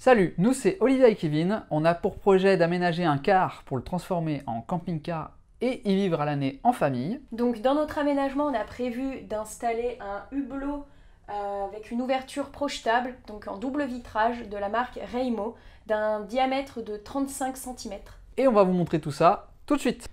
Salut, nous c'est Olivier et Kevin. On a pour projet d'aménager un car pour le transformer en camping-car et y vivre à l'année en famille. Donc dans notre aménagement, on a prévu d'installer un hublot avec une ouverture projetable, donc en double vitrage de la marque Raymo, d'un diamètre de 35 cm. Et on va vous montrer tout ça tout de suite.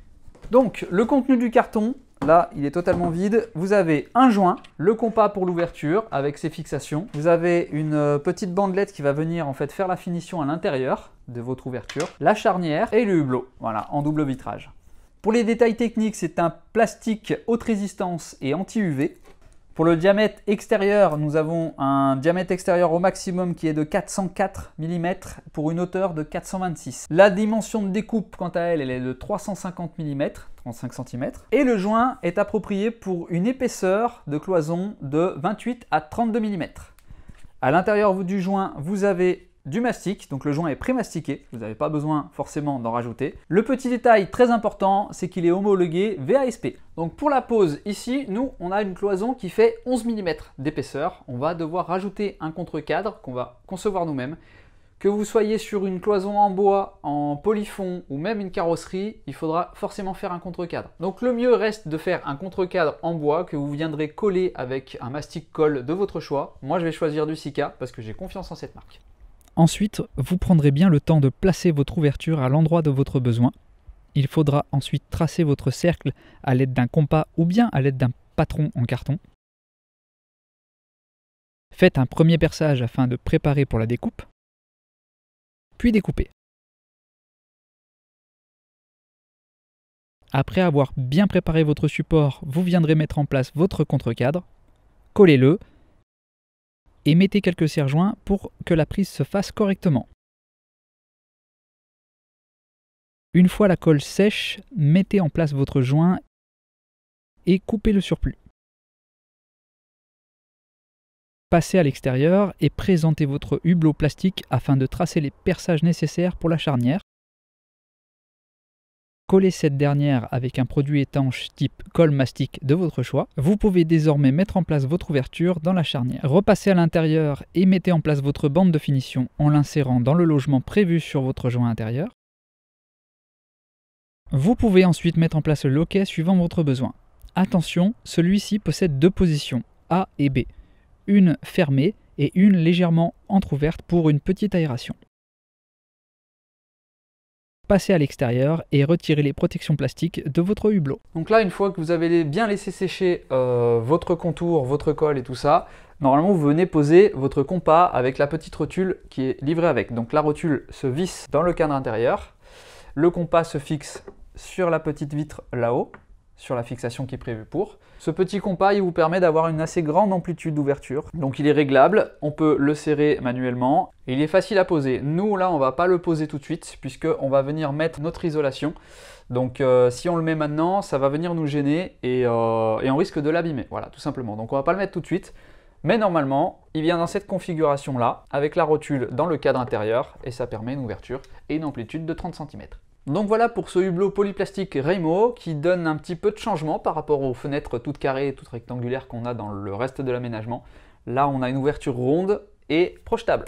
Donc le contenu du carton, là il est totalement vide. Vous avez un joint, le compas pour l'ouverture avec ses fixations. Vous avez une petite bandelette qui va venir en fait faire la finition à l'intérieur de votre ouverture, la charnière et le hublot, voilà, en double vitrage. Pour les détails techniques, c'est un plastique haute résistance et anti-UV. Pour le diamètre extérieur, nous avons un diamètre extérieur au maximum qui est de 404 mm pour une hauteur de 426. La dimension de découpe, quant à elle, elle est de 350 mm, 35 cm. Et le joint est approprié pour une épaisseur de cloison de 28 à 32 mm. À l'intérieur du joint, vous avez du mastic, donc le joint est pré-mastiqué, vous n'avez pas besoin forcément d'en rajouter. Le petit détail très important, c'est qu'il est homologué VASP. Donc pour la pose ici, nous on a une cloison qui fait 11 mm d'épaisseur. On va devoir rajouter un contre-cadre qu'on va concevoir nous-mêmes. Que vous soyez sur une cloison en bois, en polyfond ou même une carrosserie, il faudra forcément faire un contre-cadre. Donc le mieux reste de faire un contre-cadre en bois que vous viendrez coller avec un mastic colle de votre choix. Moi je vais choisir du Sika parce que j'ai confiance en cette marque. Ensuite, vous prendrez bien le temps de placer votre ouverture à l'endroit de votre besoin. Il faudra ensuite tracer votre cercle à l'aide d'un compas ou bien à l'aide d'un patron en carton. Faites un premier perçage afin de préparer pour la découpe, puis découpez. Après avoir bien préparé votre support, vous viendrez mettre en place votre contre-cadre, collez-le, et mettez quelques serre-joints pour que la prise se fasse correctement. Une fois la colle sèche, mettez en place votre joint et coupez le surplus. Passez à l'extérieur et présentez votre hublot plastique afin de tracer les perçages nécessaires pour la charnière. Collez cette dernière avec un produit étanche type colle mastic de votre choix. Vous pouvez désormais mettre en place votre ouverture dans la charnière. Repassez à l'intérieur et mettez en place votre bande de finition en l'insérant dans le logement prévu sur votre joint intérieur. Vous pouvez ensuite mettre en place le loquet suivant votre besoin. Attention, celui-ci possède deux positions, A et B. Une fermée et une légèrement entrouverte pour une petite aération. Passez à l'extérieur et retirez les protections plastiques de votre hublot. Donc là, une fois que vous avez bien laissé sécher votre contour, votre colle et tout ça, normalement vous venez poser votre compas avec la petite rotule qui est livrée avec. Donc la rotule se visse dans le cadre intérieur, le compas se fixe sur la petite vitre là-haut, sur la fixation qui est prévue pour. Ce petit compas, il vous permet d'avoir une assez grande amplitude d'ouverture. Donc il est réglable, on peut le serrer manuellement et il est facile à poser. Nous là, on va pas le poser tout de suite puisqu'on va venir mettre notre isolation. Donc si on le met maintenant, ça va venir nous gêner et on risque de l'abîmer. Voilà, tout simplement. Donc on va pas le mettre tout de suite. Mais normalement, il vient dans cette configuration là, avec la rotule dans le cadre intérieur et ça permet une ouverture et une amplitude de 30 cm. Donc voilà pour ce hublot polyplastique Raymo qui donne un petit peu de changement par rapport aux fenêtres toutes carrées et toutes rectangulaires qu'on a dans le reste de l'aménagement. Là on a une ouverture ronde et projetable.